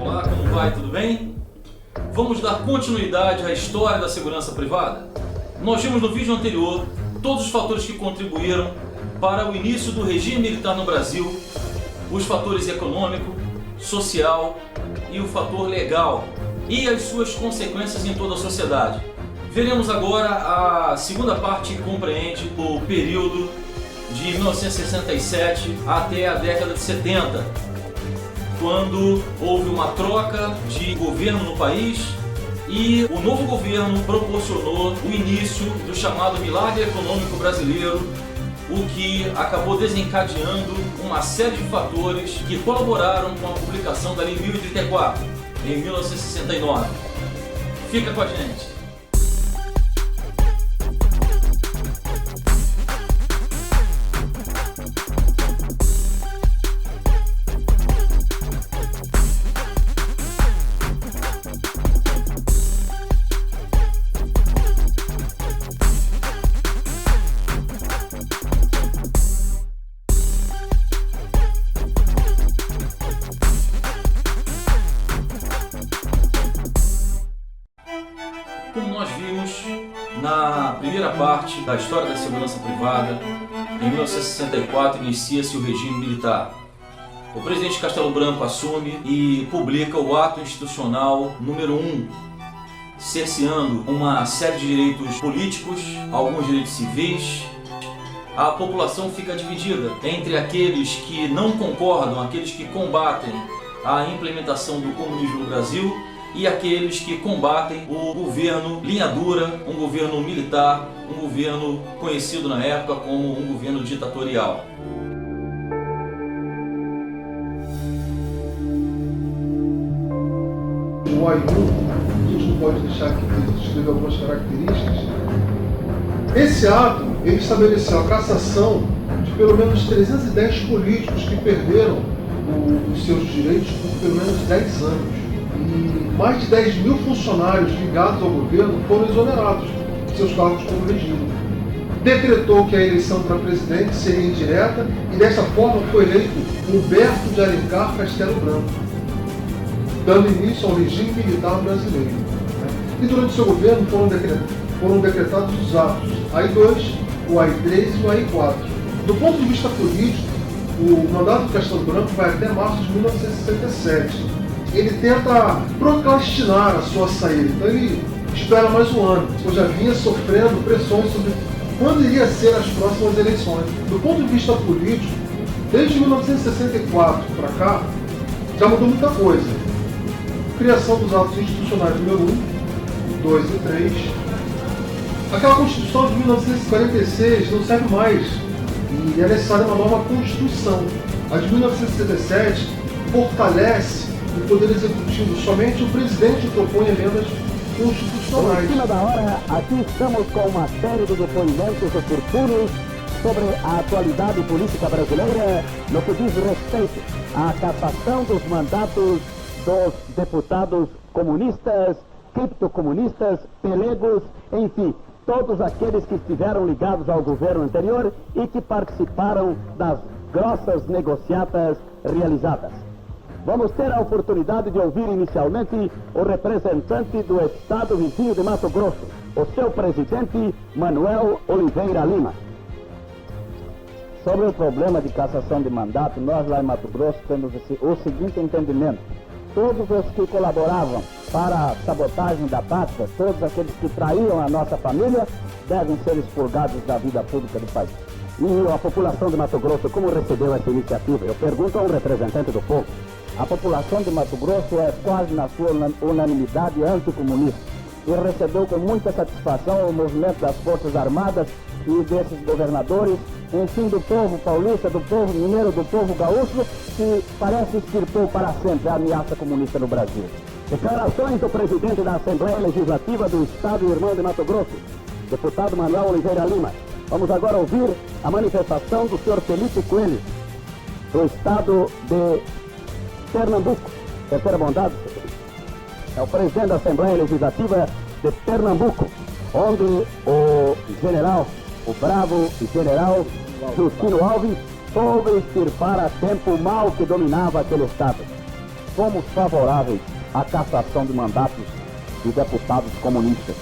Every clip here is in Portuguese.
Olá, como vai? Tudo bem? Vamos dar continuidade à história da segurança privada? Nós vimos no vídeo anterior todos os fatores que contribuíram para o início do regime militar no Brasil, os fatores econômico, social e o fator legal e as suas consequências em toda a sociedade. Veremos agora a segunda parte, que compreende o período de 1967 até a década de 70, quando houve uma troca de governo no país e o novo governo proporcionou o início do chamado milagre econômico brasileiro, o que acabou desencadeando uma série de fatores que colaboraram com a publicação da Lei 1034, em 1969. Fica com a gente. Como nós vimos na primeira parte da história da segurança privada, em 1964 inicia-se o regime militar. O presidente Castelo Branco assume e publica o ato institucional número 1, cerceando uma série de direitos políticos, alguns direitos civis. A população fica dividida entre aqueles que não concordam, aqueles que combatem a implementação do comunismo no Brasil, e aqueles que combatem o governo linha dura, um governo militar, um governo conhecido na época como um governo ditatorial. O AI-1, a gente não pode deixar aqui de descrever algumas características. Esse ato, ele estabeleceu a cassação de pelo menos 310 políticos que perderam os seus direitos por pelo menos 10 anos. E mais de 10 mil funcionários ligados ao governo foram exonerados de seus cargos como regime. Decretou que a eleição para presidente seria indireta e dessa forma foi eleito Humberto de Alencar Castelo Branco, dando início ao regime militar brasileiro. E durante seu governo foram decretados os atos AI-2, o AI-3 e o AI-4. Do ponto de vista político, o mandato do Castelo Branco vai até março de 1967. Ele tenta procrastinar a sua saída, então ele espera mais um ano, pois já vinha sofrendo pressões sobre quando iria ser as próximas eleições. Do ponto de vista político, desde 1964 para cá, já mudou muita coisa. Criação dos atos institucionais número 1, 2 e 3. Aquela Constituição de 1946 não serve mais e é necessária uma nova Constituição. A de 1967 fortalece o Poder Executivo. Somente o presidente propõe emendas constitucionais. Em cima da hora, aqui estamos com uma série de depoimentos oportunos sobre a atualidade política brasileira no que diz respeito à cassação dos mandatos dos deputados comunistas, criptocomunistas, pelegos, enfim, todos aqueles que estiveram ligados ao governo anterior e que participaram das grossas negociatas realizadas. Vamos ter a oportunidade de ouvir inicialmente o representante do Estado vizinho de Mato Grosso, o seu presidente Manuel Oliveira Lima. Sobre o problema de cassação de mandato, nós lá em Mato Grosso temos o seguinte entendimento. Todos os que colaboravam para a sabotagem da pátria, todos aqueles que traíam a nossa família, devem ser expurgados da vida pública do país. E a população de Mato Grosso, como recebeu essa iniciativa? Eu pergunto a um representante do povo. A população de Mato Grosso é quase na sua unanimidade anticomunista e recebeu com muita satisfação o movimento das Forças Armadas e desses governadores, enfim, do povo paulista, do povo mineiro, do povo gaúcho, que parece extirpou para sempre a ameaça comunista no Brasil. Declarações do presidente da Assembleia Legislativa do Estado Irmão de Mato Grosso, deputado Manuel Oliveira Lima. Vamos agora ouvir a manifestação do senhor Felipe Coelho, do Estado de Pernambuco. Terceira bondade, é o presidente da Assembleia Legislativa de Pernambuco, onde o general o bravo general Justino Alves soube extirpar a tempo o mal que dominava aquele Estado. Fomos favoráveis à cassação de mandatos de deputados comunistas.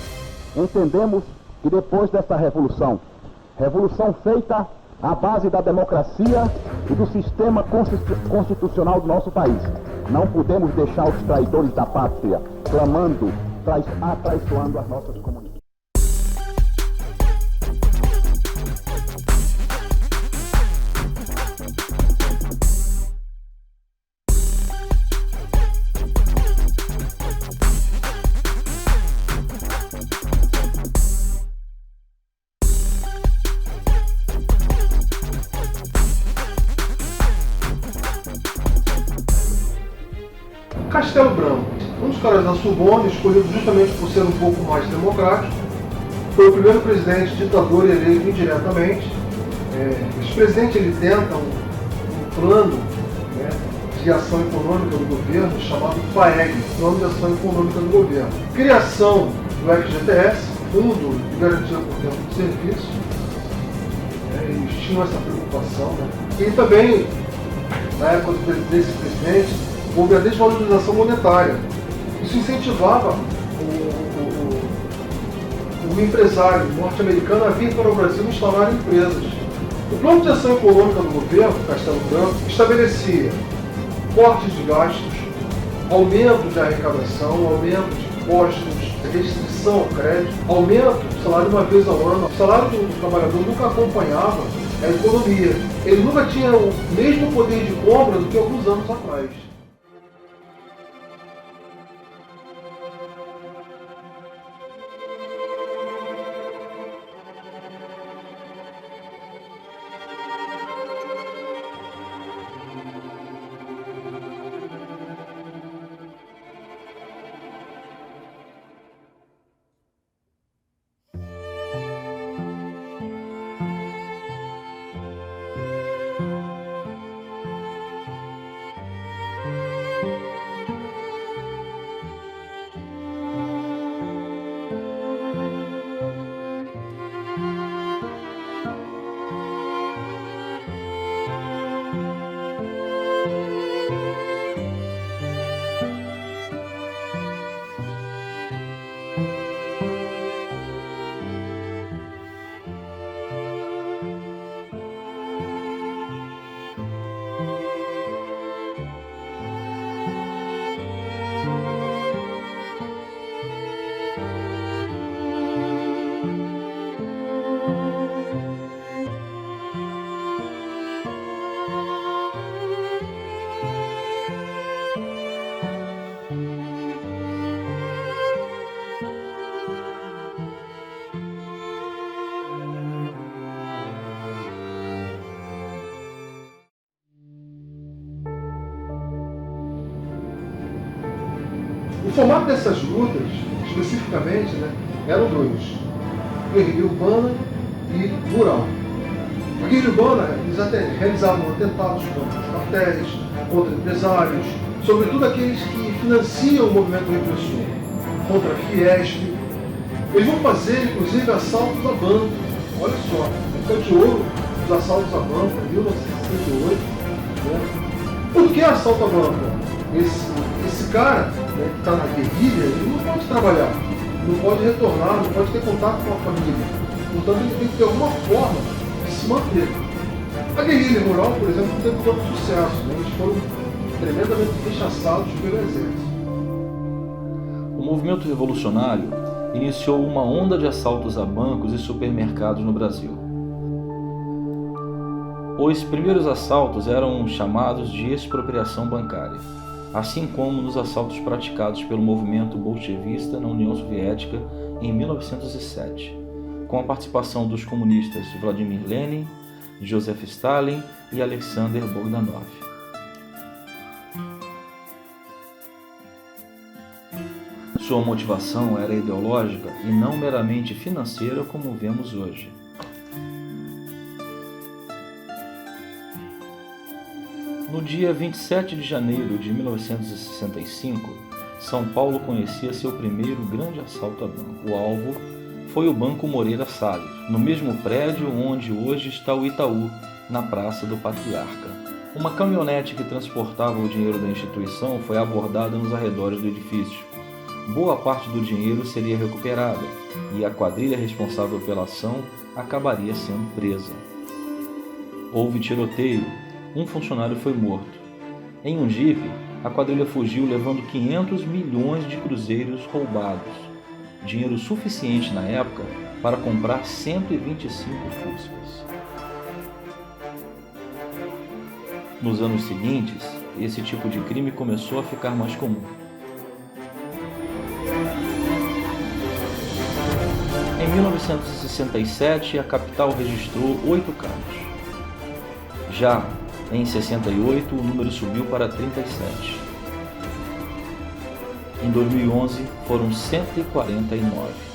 Entendemos que depois dessa revolução feita à base da democracia e do sistema constitucional do nosso país, não podemos deixar os traidores da pátria clamando, atraiçoando as nossas comunidades. Castelo Branco, um dos caras da Sorbonne, escolhido justamente por ser um pouco mais democrático, foi o primeiro presidente ditador eleito indiretamente. Esse presidente ele tenta um plano, né, de ação econômica do governo chamado FAEG, Plano de Ação Econômica do Governo. Criação do FGTS, Fundo de Garantia por Tempo de Serviço. Eles tinham essa preocupação. Né? E também, na época desse presidente, houve a desvalorização monetária. Isso incentivava o empresário norte-americano a vir para o Brasil instalar empresas. O plano de ação econômica do governo, Castelo Branco, estabelecia cortes de gastos, aumento de arrecadação, aumento de impostos, restrição ao crédito, aumento do salário uma vez ao ano. O salário do trabalhador nunca acompanhava a economia. Ele nunca tinha o mesmo poder de compra do que alguns anos atrás. O formato dessas lutas, especificamente, né, eram dois: guerrilha urbana e rural. A guerrilha urbana, eles até realizavam atentados contra os quartéis, contra empresários, sobretudo aqueles que financiam o movimento repressor, contra a Fiesp. Eles vão fazer, inclusive, assaltos a banco. Olha só, época de ouro, os assaltos a banco, em 1968. Né? Por que assalto a banco? Esse cara, né, que está na guerrilha, ele não pode trabalhar, não pode retornar, não pode ter contato com a família. Portanto, ele tem que ter alguma forma de se manter. A guerrilha rural, por exemplo, não teve tanto sucesso. Né? Eles foram tremendamente rechaçados pelo exército. O movimento revolucionário iniciou uma onda de assaltos a bancos e supermercados no Brasil. Os primeiros assaltos eram chamados de expropriação bancária, assim como nos assaltos praticados pelo movimento bolchevista na União Soviética em 1907, com a participação dos comunistas Vladimir Lenin, Joseph Stalin e Alexander Bogdanov. Sua motivação era ideológica e não meramente financeira como vemos hoje. No dia 27 de janeiro de 1965, São Paulo conhecia seu primeiro grande assalto a banco. O alvo foi o Banco Moreira Salles, no mesmo prédio onde hoje está o Itaú, na Praça do Patriarca. Uma caminhonete que transportava o dinheiro da instituição foi abordada nos arredores do edifício. Boa parte do dinheiro seria recuperada e a quadrilha responsável pela ação acabaria sendo presa. Houve tiroteio, um funcionário foi morto. Em um jipe, a quadrilha fugiu levando 500 milhões de cruzeiros roubados, dinheiro suficiente na época para comprar 125 Fuscas. Nos anos seguintes, esse tipo de crime começou a ficar mais comum. Em 1967, a capital registrou 8 casos. Já em 68, o número subiu para 37. Em 2011, foram 149.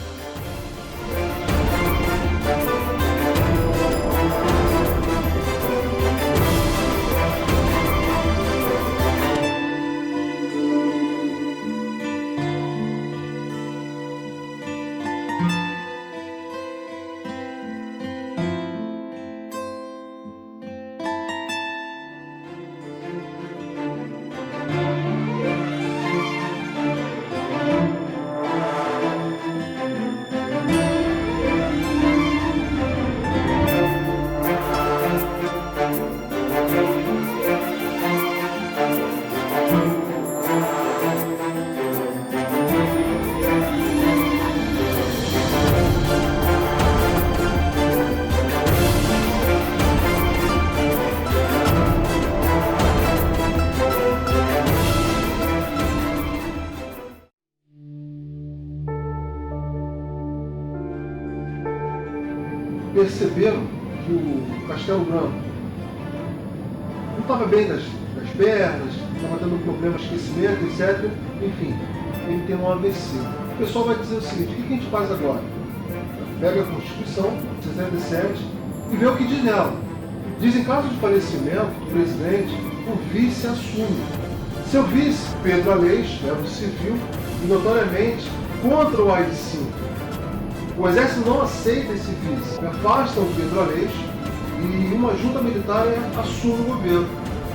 Perceberam que o Castelo Branco não estava bem das pernas, estava tendo um problema de esquecimento, etc. Enfim, ele tem um AVC. O pessoal vai dizer o seguinte: o que a gente faz agora? Pega a Constituição, 67, e vê o que diz nela. Diz: em caso de falecimento do presidente, o vice assume. Seu vice, Pedro Aleixo, do civil, e notoriamente contra o AI-5. O exército não aceita esse vice, afasta o Pedro Aleixo e uma junta militar assume o governo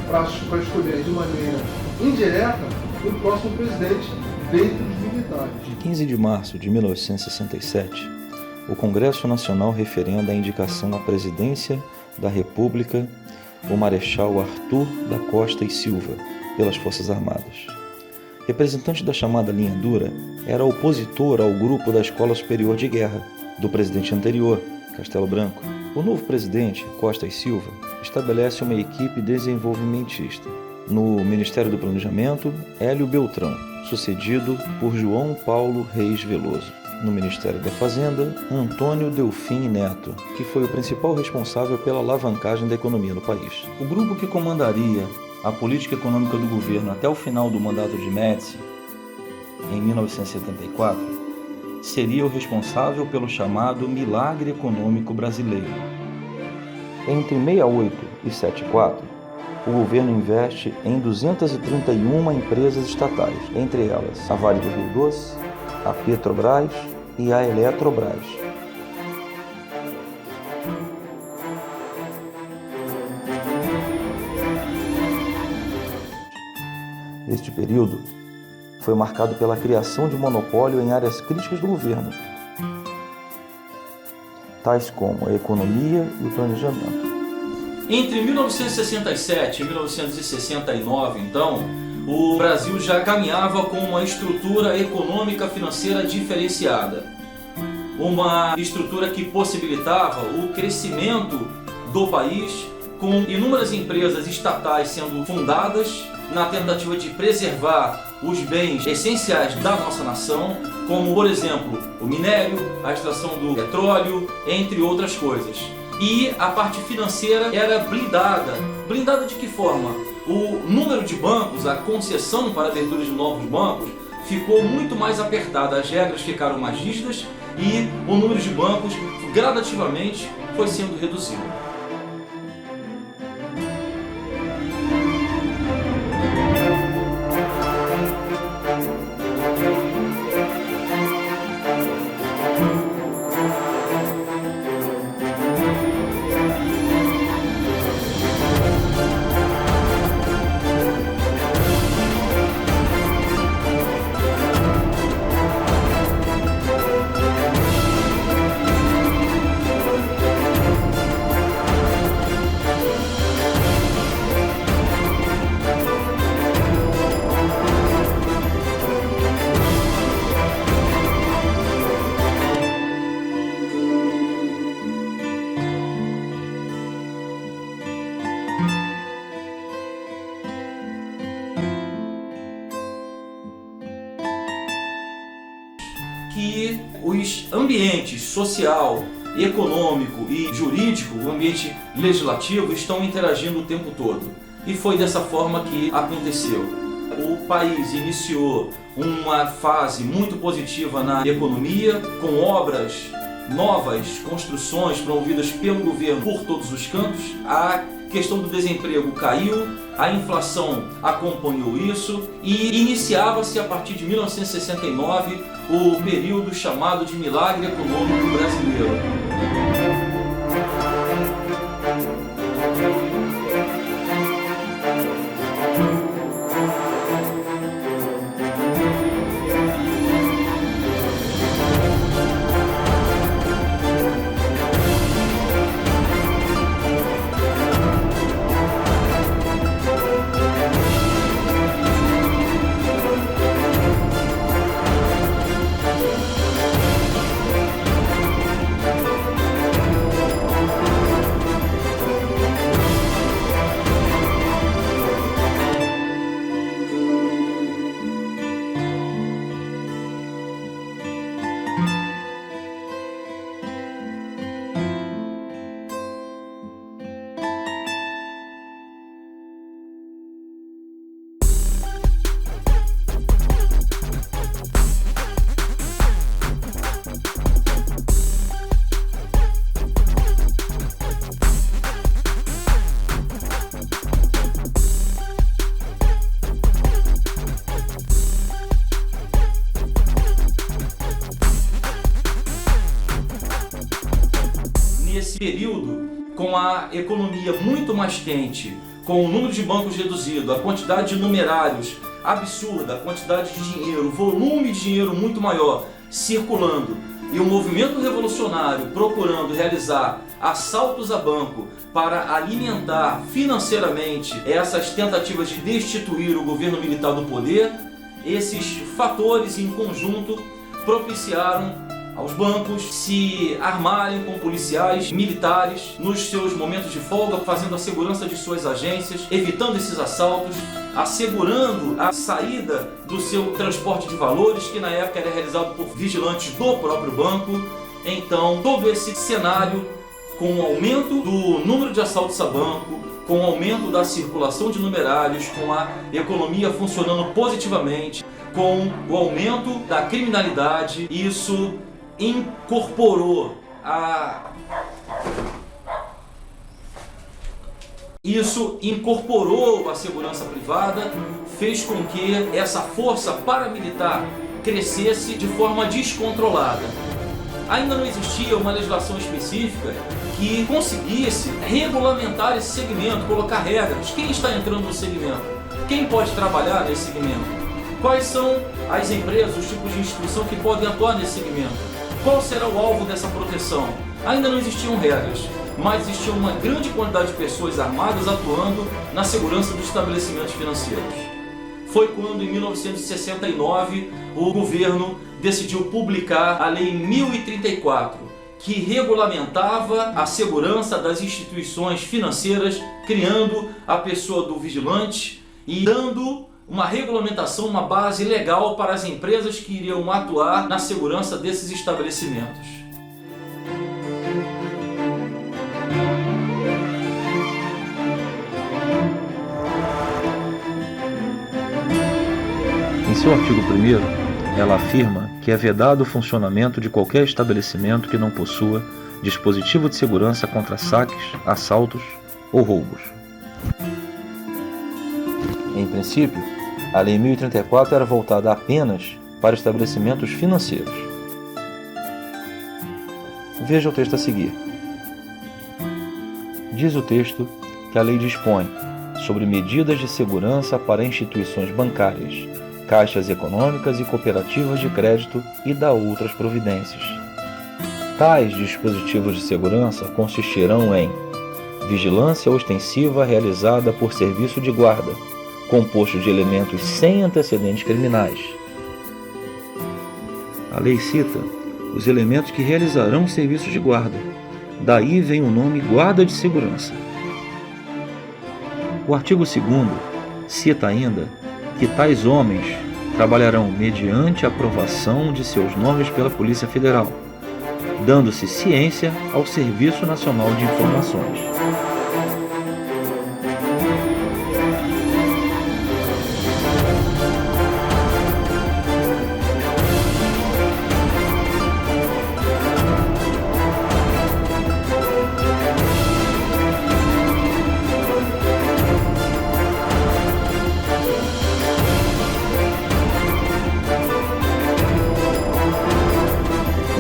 para escolher de maneira indireta o próximo presidente dentre os militares. Em 15 de março de 1967, o Congresso Nacional referenda a indicação à presidência da República o Marechal Arthur da Costa e Silva pelas Forças Armadas. Representante da chamada linha dura, era opositor ao grupo da Escola Superior de Guerra, do presidente anterior, Castelo Branco. O novo presidente, Costa e Silva, estabelece uma equipe desenvolvimentista. No Ministério do Planejamento, Hélio Beltrão, sucedido por João Paulo Reis Veloso. No Ministério da Fazenda, Antônio Delfim Neto, que foi o principal responsável pela alavancagem da economia no país. O grupo que comandaria a política econômica do governo até o final do mandato de Médici, em 1974, seria o responsável pelo chamado Milagre Econômico Brasileiro. Entre 68 e 74, o governo investe em 231 empresas estatais, entre elas a Vale do Rio Doce, a Petrobras e a Eletrobras. Este período foi marcado pela criação de monopólio em áreas críticas do governo, tais como a economia e o planejamento. Entre 1967 e 1969, então, o Brasil já caminhava com uma estrutura econômica financeira diferenciada. Uma estrutura que possibilitava o crescimento do país, com inúmeras empresas estatais sendo fundadas na tentativa de preservar os bens essenciais da nossa nação, como, por exemplo, o minério, a extração do petróleo, entre outras coisas. E a parte financeira era blindada. Blindada de que forma? O número de bancos, a concessão para a abertura de novos bancos, ficou muito mais apertada, as regras ficaram mais rígidas e o número de bancos gradativamente foi sendo reduzido. ambientes social, econômico e jurídico, o ambiente legislativo, estão interagindo o tempo todo. E foi dessa forma que aconteceu. O país iniciou uma fase muito positiva na economia, com obras novas, construções promovidas pelo governo por todos os cantos. A questão do desemprego caiu, a inflação acompanhou isso e iniciava-se a partir de 1969 o período chamado de milagre econômico brasileiro. Nesse período, com a economia muito mais quente, com o número de bancos reduzido, a quantidade de numerários absurda, a quantidade de dinheiro, o volume de dinheiro muito maior circulando e o movimento revolucionário procurando realizar assaltos a banco para alimentar financeiramente essas tentativas de destituir o governo militar do poder, esses fatores em conjunto propiciaram aos bancos se armarem com policiais militares nos seus momentos de folga, fazendo a segurança de suas agências, evitando esses assaltos, assegurando a saída do seu transporte de valores, que na época era realizado por vigilantes do próprio banco. Então, todo esse cenário, com o aumento do número de assaltos a banco, com o aumento da circulação de numerários, com a economia funcionando positivamente, com o aumento da criminalidade, isso incorporou a segurança privada, fez com que essa força paramilitar crescesse de forma descontrolada. Ainda não existia uma legislação específica que conseguisse regulamentar esse segmento, colocar regras. Quem está entrando no segmento? Quem pode trabalhar nesse segmento? Quais são as empresas, os tipos de instituição que podem atuar nesse segmento? Qual será o alvo dessa proteção? Ainda não existiam regras, mas existia uma grande quantidade de pessoas armadas atuando na segurança dos estabelecimentos financeiros. Foi quando, em 1969, o governo decidiu publicar a Lei 1034, que regulamentava a segurança das instituições financeiras, criando a pessoa do vigilante e dando uma regulamentação, uma base legal para as empresas que iriam atuar na segurança desses estabelecimentos. Em seu artigo 1º, ela afirma que é vedado o funcionamento de qualquer estabelecimento que não possua dispositivo de segurança contra saques, assaltos ou roubos. Em princípio, a Lei 1034 era voltada apenas para estabelecimentos financeiros. Veja o texto a seguir. Diz o texto que a lei dispõe sobre medidas de segurança para instituições bancárias, caixas econômicas e cooperativas de crédito e dá outras providências. Tais dispositivos de segurança consistirão em vigilância ostensiva realizada por serviço de guarda, composto de elementos sem antecedentes criminais. A lei cita os elementos que realizarão serviços de guarda. Daí vem o nome guarda de segurança. O artigo 2º cita ainda que tais homens trabalharão mediante a aprovação de seus nomes pela Polícia Federal, dando-se ciência ao Serviço Nacional de Informações.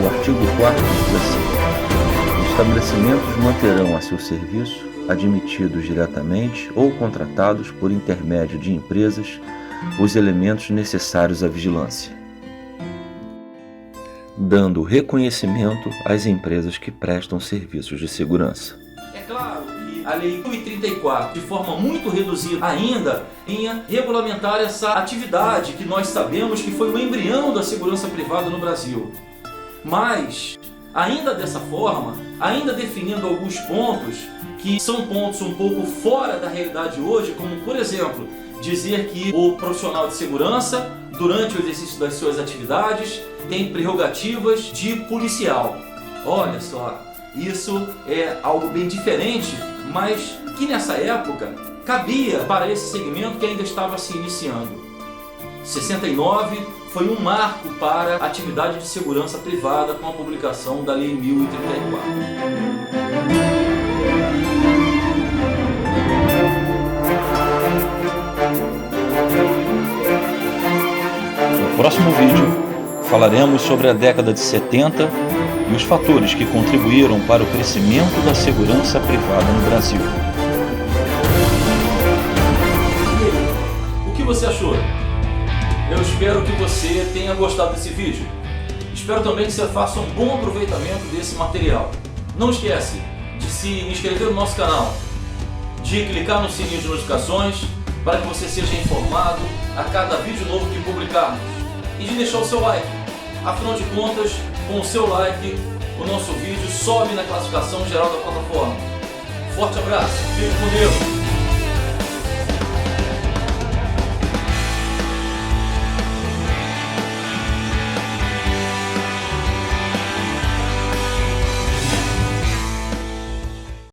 O artigo 4º diz assim: os estabelecimentos manterão a seu serviço, admitidos diretamente ou contratados por intermédio de empresas, os elementos necessários à vigilância, dando reconhecimento às empresas que prestam serviços de segurança. É claro que a Lei 1034, de forma muito reduzida ainda, vinha regulamentar essa atividade que nós sabemos que foi o embrião da segurança privada no Brasil. Mas, ainda dessa forma, ainda definindo alguns pontos que são pontos um pouco fora da realidade hoje, como por exemplo, dizer que o profissional de segurança, durante o exercício das suas atividades, tem prerrogativas de policial. Olha só, isso é algo bem diferente, mas que nessa época cabia para esse segmento que ainda estava se iniciando. 69 foi um marco para a atividade de segurança privada com a publicação da Lei 1034. No próximo vídeo, falaremos sobre a década de 70 e os fatores que contribuíram para o crescimento da segurança privada no Brasil. E aí, o que você achou? Eu espero que você tenha gostado desse vídeo. Espero também que você faça um bom aproveitamento desse material. Não esquece de se inscrever no nosso canal, de clicar no sininho de notificações para que você seja informado a cada vídeo novo que publicarmos e de deixar o seu like. Afinal de contas, com o seu like, o nosso vídeo sobe na classificação geral da plataforma. Forte abraço, fique com Deus!